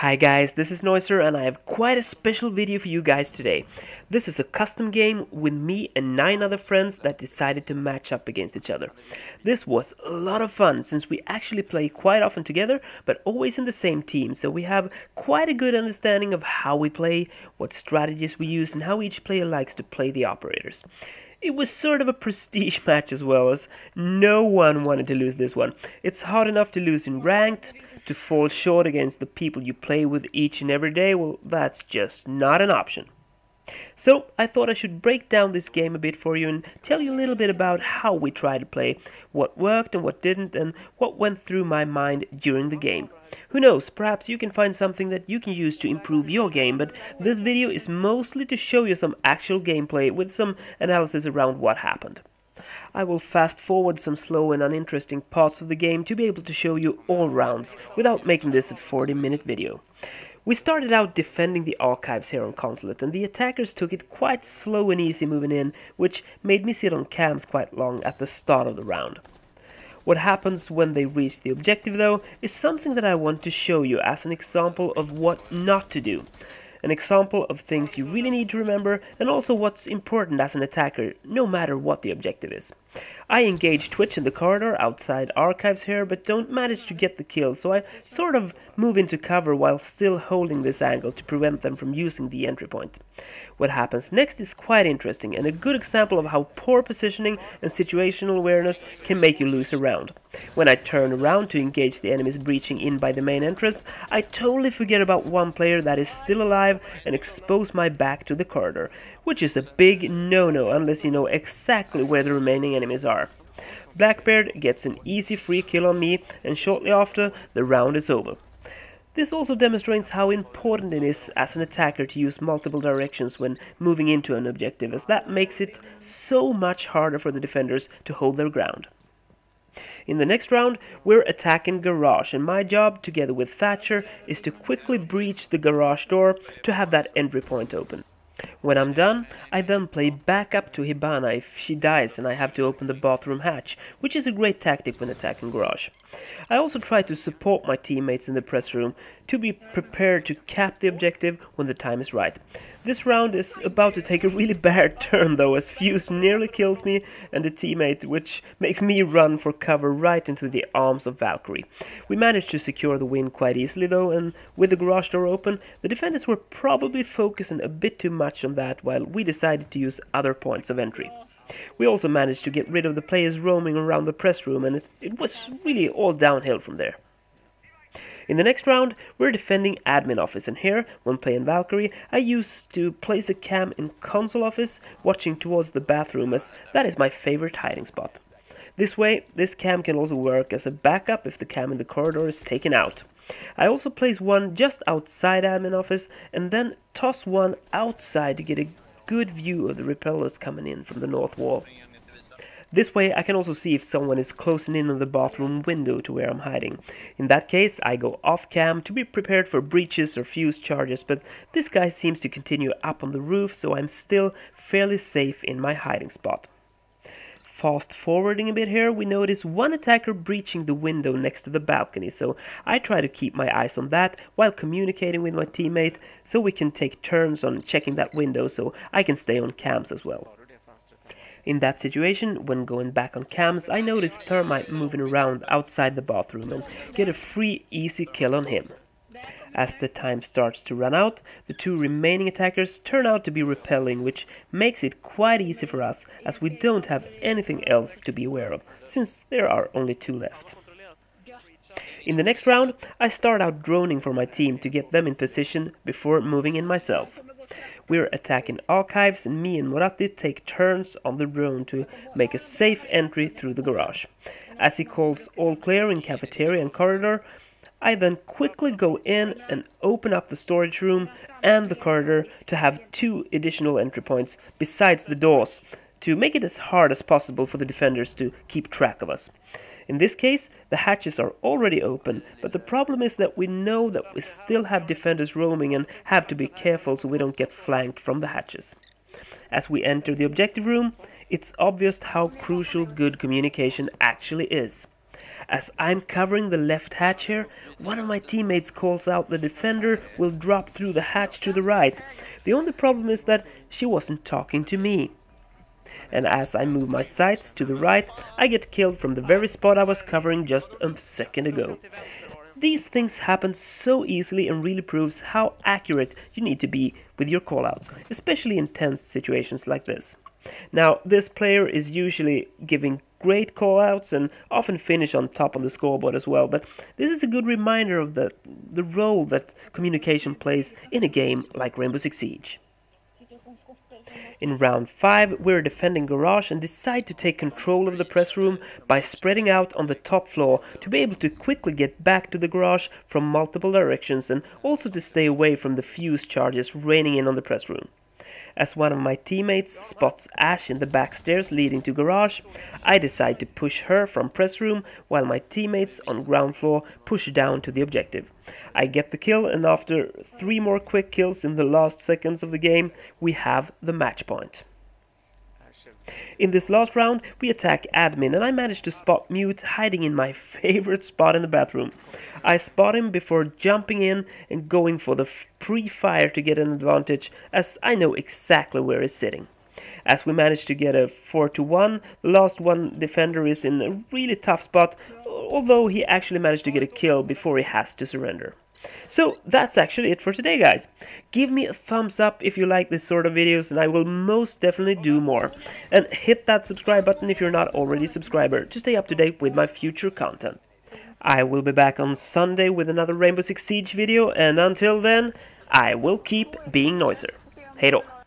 Hi guys, this is Neuser and I have quite a special video for you guys today. This is a custom game with me and 9 other friends that decided to match up against each other. This was a lot of fun since we actually play quite often together but always in the same team, so we have quite a good understanding of how we play, what strategies we use and how each player likes to play the operators. It was sort of a prestige match as well, as no one wanted to lose this one. It's hard enough to lose in ranked. To fall short against the people you play with each and every day, well, that's just not an option. So I thought I should break down this game a bit for you and tell you a little bit about how we try to play, what worked and what didn't, and what went through my mind during the game. Who knows, perhaps you can find something that you can use to improve your game, but this video is mostly to show you some actual gameplay with some analysis around what happened. I will fast forward some slow and uninteresting parts of the game to be able to show you all rounds without making this a 40-minute video. We started out defending the archives here on Consulate, and the attackers took it quite slow and easy moving in, which made me sit on cams quite long at the start of the round. What happens when they reach the objective though is something that I want to show you as an example of what not to do. An example of things you really need to remember, and also what's important as an attacker, no matter what the objective is. I engage Twitch in the corridor outside archives here, but don't manage to get the kill, so I sort of move into cover while still holding this angle to prevent them from using the entry point. What happens next is quite interesting, and a good example of how poor positioning and situational awareness can make you lose a round. When I turn around to engage the enemies breaching in by the main entrance, I totally forget about one player that is still alive and expose my back to the corridor, which is a big no-no unless you know exactly where the remaining enemies are. Blackbeard gets an easy free kill on me, and shortly after, the round is over. This also demonstrates how important it is as an attacker to use multiple directions when moving into an objective, as that makes it so much harder for the defenders to hold their ground. In the next round, we're attacking Garage, and my job, together with Thatcher, is to quickly breach the garage door to have that entry point open. When I'm done, I then play backup to Hibana if she dies and I have to open the bathroom hatch, which is a great tactic when attacking Garage. I also try to support my teammates in the press room to be prepared to cap the objective when the time is right. This round is about to take a really bad turn though, as Fuse nearly kills me and a teammate, which makes me run for cover right into the arms of Valkyrie. We managed to secure the win quite easily though, and with the garage door open, the defenders were probably focusing a bit too much on that while we decided to use other points of entry. We also managed to get rid of the players roaming around the press room, and it was really all downhill from there. In the next round, we're defending admin office, and here, when playing Valkyrie, I used to place a cam in console office, watching towards the bathroom, as that is my favorite hiding spot. This way, this cam can also work as a backup if the cam in the corridor is taken out. I also place one just outside admin office, and then toss one outside to get a good view of the repellers coming in from the north wall. This way I can also see if someone is closing in on the bathroom window to where I'm hiding. In that case I go off cam to be prepared for breaches or fuse charges, but this guy seems to continue up on the roof, so I'm still fairly safe in my hiding spot. Fast forwarding a bit here, we notice one attacker breaching the window next to the balcony, so I try to keep my eyes on that while communicating with my teammate so we can take turns on checking that window so I can stay on cams as well. In that situation, when going back on cams, I notice Thermite moving around outside the bathroom and get a free easy kill on him. As the time starts to run out, the two remaining attackers turn out to be repelling, which makes it quite easy for us as we don't have anything else to be aware of, since there are only 2 left. In the next round, I start out droning for my team to get them in position before moving in myself. We're attacking archives, and me and Moratti take turns on the drone to make a safe entry through the garage. As he calls all clear in cafeteria and corridor, I then quickly go in and open up the storage room and the corridor to have 2 additional entry points besides the doors to make it as hard as possible for the defenders to keep track of us. In this case, the hatches are already open, but the problem is that we know that we still have defenders roaming and have to be careful so we don't get flanked from the hatches. As we enter the objective room, it's obvious how crucial good communication actually is. As I'm covering the left hatch here, one of my teammates calls out the defender will drop through the hatch to the right. The only problem is that she wasn't talking to me. And as I move my sights to the right, I get killed from the very spot I was covering just a second ago. These things happen so easily and really proves how accurate you need to be with your callouts, especially in tense situations like this. Now, this player is usually giving great callouts and often finish on top on the scoreboard as well, but this is a good reminder of the role that communication plays in a game like Rainbow Six Siege. In round 5, we're defending Garage and decide to take control of the press room by spreading out on the top floor to be able to quickly get back to the Garage from multiple directions and also to stay away from the fuse charges raining in on the press room. As one of my teammates spots Ash in the back stairs leading to Garage, I decide to push her from press room while my teammates on ground floor push down to the objective. I get the kill, and after 3 more quick kills in the last seconds of the game, we have the match point. In this last round, we attack admin, and I manage to spot Mute hiding in my favorite spot in the bathroom. I spot him before jumping in and going for the pre-fire to get an advantage, as I know exactly where he's sitting. As we manage to get a 4-1, the last one defender is in a really tough spot, although he actually managed to get a kill before he has to surrender. So that's actually it for today, guys. Give me a thumbs up if you like this sort of videos, and I will most definitely do more. And hit that subscribe button if you're not already a subscriber to stay up to date with my future content. I will be back on Sunday with another Rainbow Six Siege video, and until then, I will keep being Neuser. Hej då!